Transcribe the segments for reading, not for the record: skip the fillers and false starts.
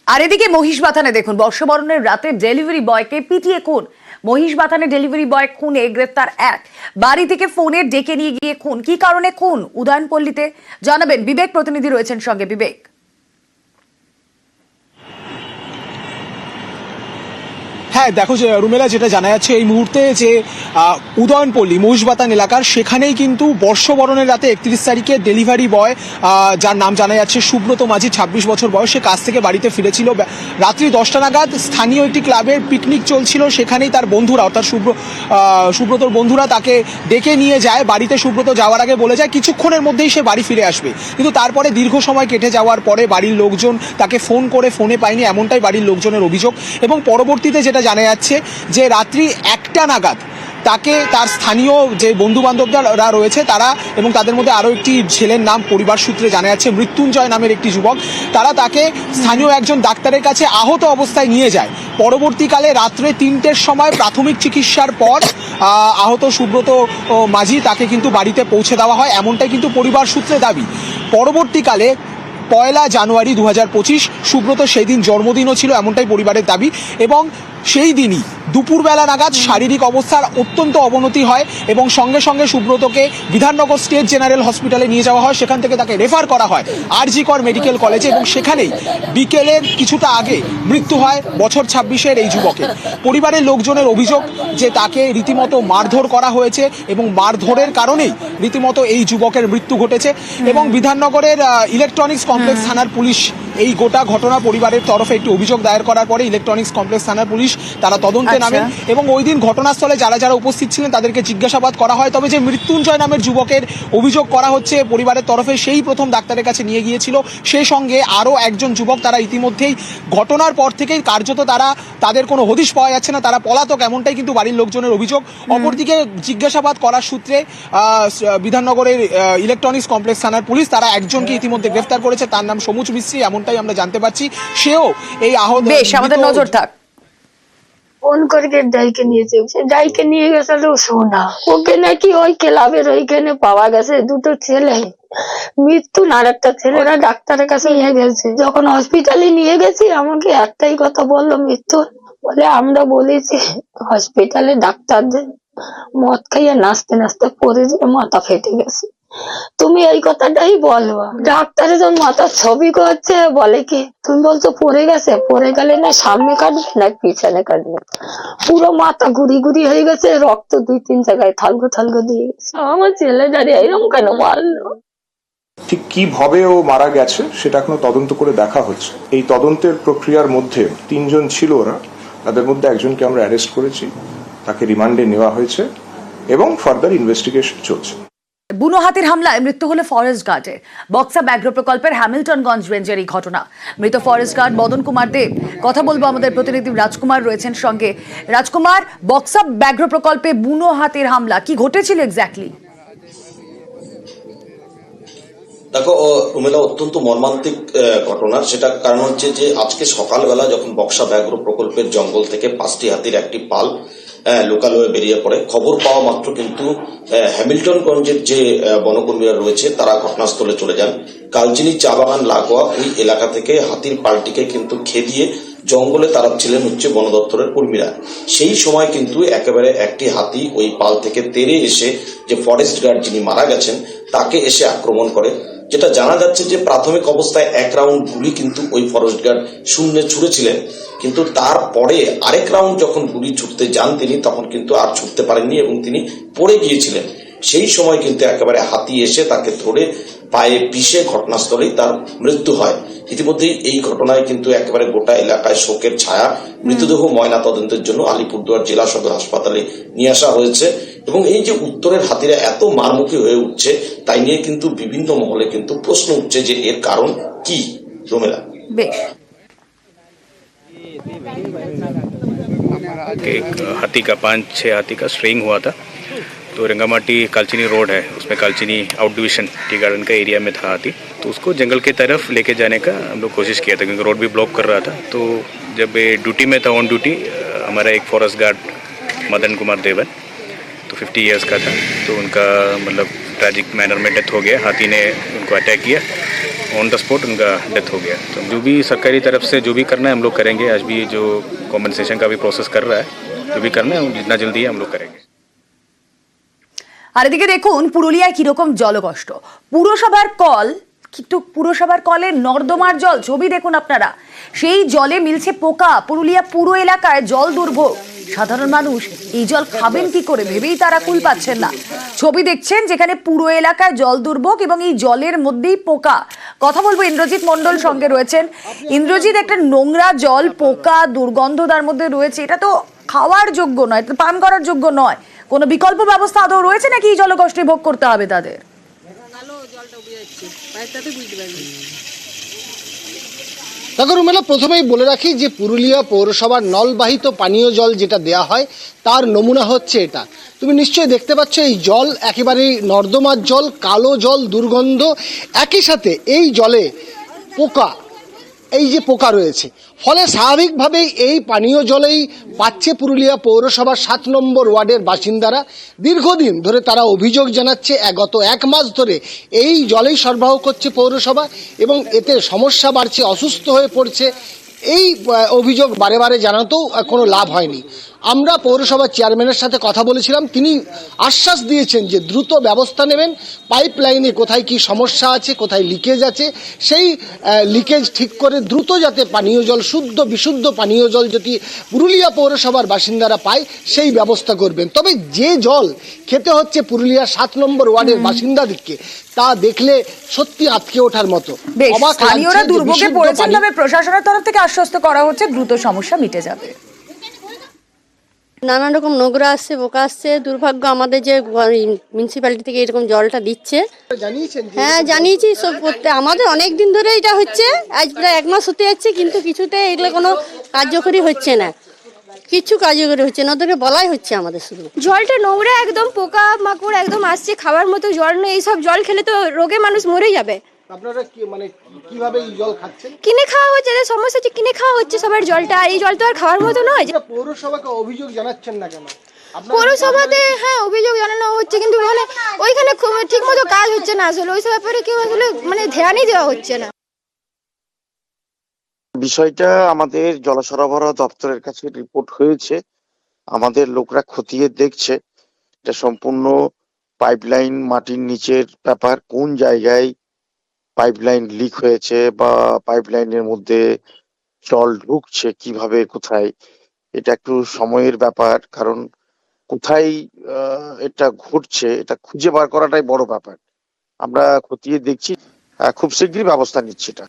আর এদিকে মহিষবাথানে দেখুন বর্ষবরণের রাতে ডেলিভারি বয়কে পিটিয়ে খুন। মহিষবাথানে ডেলিভারি বয় খুনে গ্রেফতার এক। বাড়ি থেকে ফোনে ডেকে নিয়ে গিয়ে খুন। কি কারণে খুন উদয়নপল্লীতে জানাবেন বিবেক, প্রতিনিধি রয়েছেন সঙ্গে। বিবেক, হ্যাঁ দেখো রুমেলা, যেটা জানা যাচ্ছে এই মুহূর্তে যে উদয়নপল্লী মহিষবাথান এলাকার সেখানেই কিন্তু বর্ষবরণের রাতে 31 তারিখে ডেলিভারি বয় যার নাম জানা যাচ্ছে সুব্রত মাঝি, 26 বছর বয়স, সে কাজ থেকে বাড়িতে ফিরেছিল রাত্রি 10টা নাগাদ। স্থানীয় একটি ক্লাবের পিকনিক চলছিল, সেখানেই তার বন্ধুরা অর্থাৎ সুব্রতর বন্ধুরা তাকে ডেকে নিয়ে যায় বাড়িতে। সুব্রত যাওয়ার আগে বলে যায় কিছুক্ষণের মধ্যেই সে বাড়ি ফিরে আসবে, কিন্তু তারপরে দীর্ঘ সময় কেটে যাওয়ার পরে বাড়ির লোকজন তাকে ফোন করে ফোনে পায়নি, এমনটাই বাড়ির লোকজনের অভিযোগ। এবং পরবর্তীতে যেটা জানা যাচ্ছে যে রাত্রি 1টা নাগাদ তাকে তার স্থানীয় যে বন্ধু বান্ধবরা রয়েছে তারা, এবং তাদের মধ্যে আরও একটি ছেলের নাম পরিবার সূত্রে জানা যাচ্ছে মৃত্যুঞ্জয় নামের একটি যুবক, তারা তাকে স্থানীয় একজন ডাক্তারের কাছে আহত অবস্থায় নিয়ে যায়। পরবর্তীকালে রাত্রে 3টের সময় প্রাথমিক চিকিৎসার পর আহত সুব্রত মাঝি তাকে কিন্তু বাড়িতে পৌঁছে দেওয়া হয়, এমনটাই কিন্তু পরিবার সূত্রে দাবি। পরবর্তীকালে 1 জানুয়ারি 2025 সুব্রত সেই দিন জন্মদিনও ছিল, এমনটাই পরিবারের দাবি। এবং সেই দিনই দুপুরবেলা নাগাদ শারীরিক অবস্থার অত্যন্ত অবনতি হয় এবং সঙ্গে সঙ্গে সুব্রতকে বিধাননগর স্টেট জেনারেল হসপিটালে নিয়ে যাওয়া হয়। সেখান থেকে তাকে রেফার করা হয় আর.জি. কর মেডিকেল কলেজে, এবং সেখানেই বিকেলের কিছুটা আগে মৃত্যু হয় বছর 26-এর এই যুবকের। পরিবারের লোকজনের অভিযোগ যে তাকে রীতিমতো মারধর করা হয়েছে এবং মারধরের কারণেই রীতিমতো এই যুবকের মৃত্যু ঘটেছে। এবং বিধাননগরের ইলেকট্রনিক্স কমপ্লেক্স থানার পুলিশ এই গোটা ঘটনা পরিবারের তরফে একটি অভিযোগ দায়ের করার পরে ইলেকট্রনিক্স কমপ্লেক্স থানার পুলিশ তারা তদন্তে নামে এবং ওই দিন ঘটনাস্থলে যারা যারা উপস্থিত ছিলেন তাদেরকে জিজ্ঞাসাবাদ করা হয়। তবে যে মৃত্যুঞ্জয় নামের যুবকের অভিযোগ করা হচ্ছে পরিবারের তরফে, সেই প্রথম ডাক্তারের কাছে নিয়ে গিয়েছিল, সেই সঙ্গে আরও একজন যুবক, তারা ইতিমধ্যেই ঘটনার পর থেকেই কার্যত তাদের কোনো হদিশ পাওয়া যাচ্ছে না, তারা পলাতক, এমনটাই কিন্তু বাড়ির লোকজনের অভিযোগ। অপরদিকে জিজ্ঞাসাবাদ করার সূত্রে বিধাননগরের ইলেকট্রনিক্স কমপ্লেক্স থানার পুলিশ তারা একজনকে ইতিমধ্যে গ্রেফতার করেছে, তার নাম সমুচ মিস্ত্রি, এমনটাই আমরা জানতে পারছি। সেও এই আহত। বেশ, আমাদের নজর থাক। ফোন করে ডাইকে নিয়েছে, সে ডাইকে নিয়ে গেছিল সোনা, ওকে নাকি ওই ক্লাবের ওইখানে পাওয়া গেছে দুটো ছেলে, মৃত্যুন আর একটা ছেলেরা ডাক্তারের কাছে নিয়ে গেছে। যখন হসপিটালে নিয়ে গেছি আমাকে একটাই কথা বললো মৃত্যুন, বলে আমরা বলেছি হসপিটালে ডাক্তারদের মদ খাইয়ে নাচতে নাচতে পড়ে যেয়ে মাথা ফেটে গেছে, তুমি এই কথাটাই বলবা। ডাক্তারের যখন মাথার ছবি করছে বলে কি তুমি বলছো পড়ে গেছে, পড়ে গেলে না সামনে কাটবে না পিছনে কাটবে, পুরো মাথা ঘুরি ঘুরি হয়ে গেছে, রক্ত 2-3 জায়গায় থালগো থালগো দিয়ে গেছে। আমার ছেলে দাঁড়িয়ে এরকম কেন মারলো? ঠিক কিভাবে ও মারা গেছে সেটা এখনো তদন্ত করে দেখা হচ্ছে। এই তদন্তের প্রক্রিয়ার মধ্যে 3 জন ছিল ওরা, তাদের মধ্যে একজনকে আমরা অ্যারেস্ট করেছি, তাকে রিমান্ডে নেওয়া হয়েছে এবং ফার্দার ইনভেস্টিগেশন চলছে। বুনো হাতির হামলায় মৃত্যু হলো ফরেস্ট গার্ডের। বক্সা ব্যাঘ্র প্রকল্পের হ্যামিল্টনগঞ্জ রেঞ্জের এই ঘটনা। মৃত ফরেস্ট গার্ড মদন কুমার দেব। কথা বলবো, আমাদের প্রতিনিধি রাজকুমার রয়েছেন সঙ্গে। রাজকুমার, বক্সা ব্যাঘ্র প্রকল্পে বুনো হাতির হামলা কি ঘটেছিল এক্স্যাক্টলি? দেখো রুমেলা, অত্যন্ত মর্মান্তিক ঘটনা। সেটা কারণ হচ্ছে যে আজকে সকালবেলা যখন বক্সা ব্যাঘ্র প্রকল্পের জঙ্গল থেকে 5টি হাতির একটি পাল লোকালয়ে বেরিয়ে পড়ে, খবর পাওয়া মাত্র কিন্তু হ্যামিল্টনগঞ্জের যে বনকর্মীরা রয়েছে তারা ঘটনাস্থলে চলে যান। কালচিনি চা বাগান লাগোয়া ওই এলাকা থেকে হাতির পালটিকে কিন্তু খেদিয়ে জঙ্গলে তাড়াচ্ছিলেন হচ্ছে বন দপ্তরের কর্মীরা। সেই সময় কিন্তু একেবারে একটি হাতি ওই পাল থেকে তেড়ে এসে যে ফরেস্ট গার্ড যিনি মারা গেছেন তাকে এসে আক্রমণ করে। যেটা জানা যাচ্ছে যে প্রাথমিক অবস্থায় 1 রাউন্ড গুলি কিন্তু ওই ফরেস্ট গার্ড শূন্যে ছুড়েছিলেন, কিন্তু তারপরে আরেক রাউন্ড যখন গুলি ছুটতে যান তিনি, তখন কিন্তু আর ছুটতে পারেননি এবং তিনি পড়ে গিয়েছিলেন। সেই সময় কিন্তু একেবারে হাতি এসে তাকে ধরে পায়ে পিষে ঘটনাস্থলেই তার মৃত্যু হয়। ইতিমধ্যেই এই ঘটনায় কিন্তু একেবারে গোটা এলাকায় শোকের ছায়া। মৃতদেহ ময়না তদন্তের জন্য আলিপুরদুয়ার জেলা সদর হাসপাতালে নিয়ে আসা হয়েছে। এবং এই যে উত্তরের হাতিরা এত মারমুখী হয়ে উঠছে তাই নিয়ে কিন্তু বিভিন্ন মহলে কিন্তু প্রশ্ন উঠছে যে এর কারণ কি। রোমেলা, বেশ, एक हाथी का 5-6 हाथी का स्ट्रेइंग हुआ था, तो रंगामाटी कालचिनी रोड है, उसमें Kalchini out division tea garden का एरिया में था हाथी, तो उसको जंगल की तरफ लेके जाने का हम लोग कोशिश किया था क्योंकि रोड भी ब्लॉक कर रहा था। तो जब ये ड्यूटी में था, ऑन ड्यूटी, हमारा एक फॉरेस्ट गार्ड मदन कुमार देवन, तो 50 ईयर्स का था, तो उनका मतलब ट्रैजिक मैनर में डेथ हो गया। हाथी ने उनको अटैक किया, ऑन द स्पॉट उनका डेथ हो गया। तो जो भी सरकारी तरफ से जो भी करना है हम लोग करेंगे। आज भी जो कॉम्पनसेशन का भी प्रोसेस कर रहा है, जो भी करना है जितना जल्दी है हम लोग करेंगे। আর এদিকে দেখুন পুরুলিয়ায় কিরকম জলকষ্ট। পুরসভার কল, কিন্তু পুরসভার কলে নর্দমার জল, ছবি দেখুন আপনারা, সেই জলে মিলছে পোকা। পুরুলিয়া পুরো এলাকায় জল দুর্ভোগ। সাধারণ মানুষ এই জল খাবেন কি করে ভেবেই তারা কুল পাচ্ছেন না। ছবি দেখছেন যেখানে পুরো এলাকায় জল দুর্ভোগ এবং এই জলের মধ্যেই পোকা। কথা বলবো ইন্দ্রজিৎ মণ্ডল সঙ্গে রয়েছেন। ইন্দ্রজিৎ, একটা নোংরা জল, পোকা, দুর্গন্ধ তার মধ্যে রয়েছে, এটা তো খাওয়ার যোগ্য নয়, পান করার যোগ্য নয়। কোনো বিকল্প ব্যবস্থা আদৌ রয়েছে নাকি এই জলকষ্ট ভোগ করতে হবে তাদের? দেখো রুমেলা, প্রথমেই বলে রাখি যে পুরুলিয়া পৌরসভার নলবাহিত পানীয় জল যেটা দেয়া হয় তার নমুনা হচ্ছে এটা। তুমি নিশ্চয়ই দেখতে পাচ্ছ এই জল একেবারেই নর্দমার জল, কালো জল, দুর্গন্ধ। একই সাথে এই জলে পোকা, এই যে পোকা রয়েছে, ফলে স্বাভাবিকভাবেই এই পানীয় জলেই পাচ্ছে পুরুলিয়া পৌরসভার 7 নম্বর ওয়ার্ডের বাসিন্দারা। দীর্ঘদিন ধরে তারা অভিযোগ জানাচ্ছে, গত 1 মাস ধরে এই জলেই সরবরাহ করছে পৌরসভা এবং এতে সমস্যা বাড়ছে, অসুস্থ হয়ে পড়ছে। এই অভিযোগ বারে বারে জানাতেও কোনো লাভ হয়নি। আমরা পৌরসভার চেয়ারম্যানের সাথে কথা বলেছিলাম, তিনি আশ্বাস দিয়েছেন যে দ্রুত ব্যবস্থা নেবেন। পাইপ লাইনে কোথায় কি সমস্যা আছে, কোথায় লিকেজ আছে, সেই লিকেজ ঠিক করে দ্রুত যাতে পানীয় জল, শুদ্ধ বিশুদ্ধ পানীয় জল যদি পুরুলিয়া পৌরসভার বাসিন্দারা পায় সেই ব্যবস্থা করবেন। তবে যে জল খেতে হচ্ছে পুরুলিয়া 7 নম্বর ওয়ার্ডের বাসিন্দাদেরকে, তা দেখলে সত্যি আটকে ওঠার মতো। স্থানীয়রা দুর্ভোগে পড়েছেন, তবে প্রশাসনের তরফ থেকে আশ্বস্ত করা হচ্ছে দ্রুত সমস্যা মিটে যাবে। নানান রকম নোংরা আসছে, পোকা আসছে। দুর্ভাগ্য আমাদের যে মিউনিসিপ্যালিটি থেকে এরকম জলটা দিচ্ছে। হ্যাঁ জানিয়েছি, সব করতে আমাদের অনেক দিন ধরে এটা হচ্ছে, আজ প্রায় 1 মাস হতে যাচ্ছে, কিন্তু কিছুতে এগুলো কোনো কার্যকরী হচ্ছে না, কিছু কার্যকরী হচ্ছে না, ওদেরকে বলাই হচ্ছে আমাদের শুধু। জলটা নোংরা, একদম পোকা মাকড় একদম আসছে, খাওয়ার মতো জল নেই। এইসব জল খেলে তো রোগে মানুষ মরে যাবে। আপনারা কি মানে কিভাবে এই জল খাচ্ছেন? কিনে খাওয়া হচ্ছে, যে সমস্যা হচ্ছে কিনে খাওয়া হচ্ছে সবার জলটা, আর এই জল তো আর খাওয়ার মতো নয়। পৌরসভাকে অভিযোগ জানাচ্ছেন না কেন? পৌরসভাতে হ্যাঁ অভিযোগ জানানো হচ্ছে, কিন্তু মানে ওইখানে ঠিক মতো কাজ হচ্ছে না। আসলে ওই ব্যাপারে কেউ আসলে মানে ধ্যানই দেওয়া হচ্ছে না। বিষয়টা আমাদের জল সরবরাহ দপ্তরের কাছে রিপোর্ট হয়েছে, আমাদের লোকরা খতিয়ে দেখছে। এটা সম্পূর্ণ পাইপলাইন, মাটির নিচের ব্যাপার, কোন জায়গায় পাইপলাইন লিক হয়েছে বা পাইপলাইনের মধ্যে জল ঢুকছে কিভাবে, কোথায়, এটা একটু সময়ের ব্যাপার। কারণ কোথায় এটা ঘটছে এটা খুঁজে বার করাটাই বড় ব্যাপার। আমরা খতিয়ে দেখছি, খুব শীঘ্রই ব্যবস্থা নিচ্ছি এটা।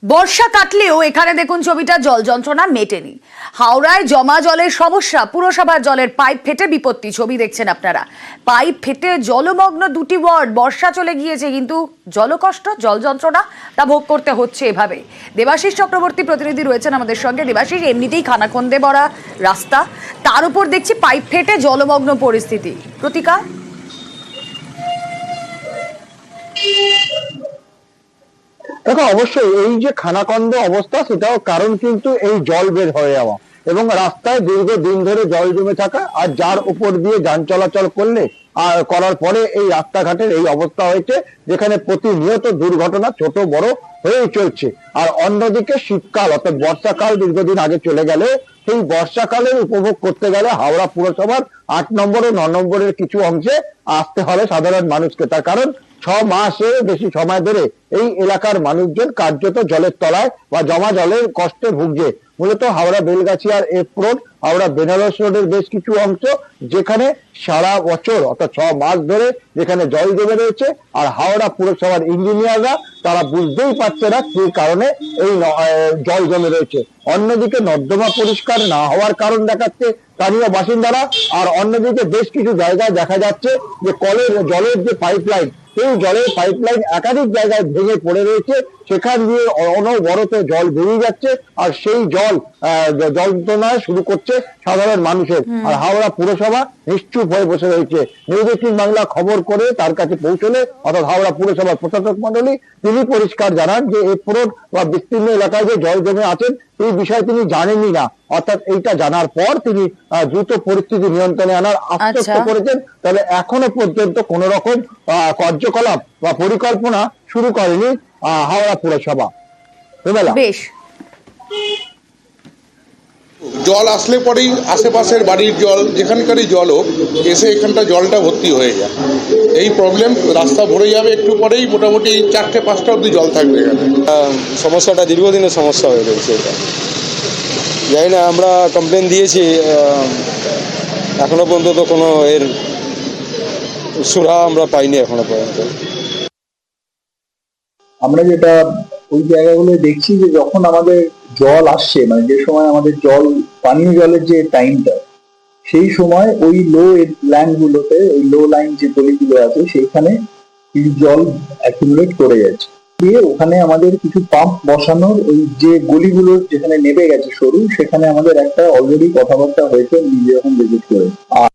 বর্ষা কাটলেও এখানে দেখুন ছবিটা, জল যন্ত্রণা মেটেনি। হাওড়ায় জমা জলের সমস্যা, পুরসভার জলের পাইপ ফেটে বিপত্তি। ছবি দেখছেন আপনারা, পাইপ ফেটে জলমগ্ন 2টি ওয়ার্ড। বর্ষা চলে গিয়েছে কিন্তু জলকষ্ট, জল যন্ত্রণা তা ভোগ করতে হচ্ছে এভাবে। দেবাশিস চক্রবর্তী প্রতিনিধি রয়েছেন আমাদের সঙ্গে। দেবাশিস, এমনিতেই খানাখন্দে ভরা রাস্তা, তার উপর দেখছি পাইপ ফেটে জলমগ্ন পরিস্থিতি। প্রতিকা, দেখো অবশ্যই এই যে খানাখন্দ অবস্থা, সেটাও কারণ কিন্তু এই জল বের হয়ে যাওয়া এবং রাস্তায় দীর্ঘদিন ধরে জল জমে থাকা, আর যার উপর দিয়ে যান চলাচল করলে আর করার পরে এই রাস্তাঘাটের এই অবস্থা হয়েছে, যেখানে প্রতিনিয়ত দুর্ঘটনা ছোট বড় হয়েই চলছে। আর অন্যদিকে শীতকাল অর্থাৎ বর্ষাকাল দীর্ঘদিন আগে চলে গেলে সেই বর্ষাকালের উপভোগ করতে গেলে হাওড়া পুরসভার 8 নম্বর ও 9 নম্বরের কিছু অংশে আসতে হবে সাধারণ মানুষকে। তার কারণ 6 মাসের বেশি সময় ধরে এই এলাকার মানুষজন কার্যত জলের তলায় বা জমা জলের কষ্টে ভুগছে। মূলত হাওড়া বেলগাছিয়ার এফ রোড, হাওড়া বেনারস রোডের বেশ কিছু অংশ, যেখানে সারা বছর অর্থাৎ 6 মাস ধরে যেখানে জল জমে রয়েছে। আর হাওড়া পুরসভার ইঞ্জিনিয়াররা তারা বুঝতেই পারছে না কি কারণে এই জল জমে রয়েছে। অন্যদিকে নর্দমা পরিষ্কার না হওয়ার কারণ দেখাচ্ছে স্থানীয় বাসিন্দারা, আর অন্যদিকে বেশ কিছু জায়গায় দেখা যাচ্ছে যে কলের জলের যে পাইপলাইন, সেই জলের পাইপলাইন একাধিক জায়গায় ভেঙে পড়ে রয়েছে, সেখান দিয়ে অনবরত জল বেরিয়ে যাচ্ছে, আর সেই জল যন্ত্রণায় শুরু করছে সাধারণ মানুষের। আর হাওড়া পুরসভা নিশ্চুপ হয়ে বসে রয়েছে। নিউজ 18 বাংলা খবর করে তার কাছে পৌঁছলে, অর্থাৎ হাওড়া পুরসভার প্রশাসক মন্ডলী, তিনি পরিষ্কার জানান যে এপ্রোড বা বিস্তীর্ণ এলাকায় যে জল জমে আছেন এই বিষয়ে তিনি জানেনই না। অর্থাৎ এইটা জানার পর তিনি দ্রুত পরিস্থিতি নিয়ন্ত্রণে আনার আশ্বস্ত করেছেন। তবে এখনো পর্যন্ত কোন রকম কার্যকলাপ বা পরিকল্পনা শুরু করেনি হাওড়া পুরসভা। বেশ, জল আসলে পরেই আশেপাশের বাড়ির জল, যেখানকারই জল হোক, এসে এখানটা জলটা ভর্তি হয়ে যায়। এই প্রবলেম, রাস্তা ভরে যাবে একটু পরেই, মোটামুটি 4-5টা অব্দি জল থাকবে এখানে। সমস্যাটা দীর্ঘদিনের সমস্যা হয়ে রয়েছে। এটা জানি না, আমরা কমপ্লেন দিয়েছি, এখনো পর্যন্ত কোনো এর সুরাহা আমরা পাইনি এখনো পর্যন্ত। আমরা যেটা ওই জায়গাগুলো দেখছি যে যখন আমাদের জল আসছে, মানে যে সময় আমাদের পানীয় জলের যে টাইমটা, সেই সময় ওই লো ল্যান্ড গুলোতে, ওই লো লাইন যে গলিগুলো আছে সেইখানে জল অ্যাকুমুলেট করে যাচ্ছে। দিয়ে ওখানে আমাদের কিছু পাম্প বসানোর, ওই যে গলিগুলো যেখানে নেমে গেছে সরু, সেখানে আমাদের একটা অলরেডি কথাবার্তা হয়েছে, নিজে যখন ভিজিট করে। আর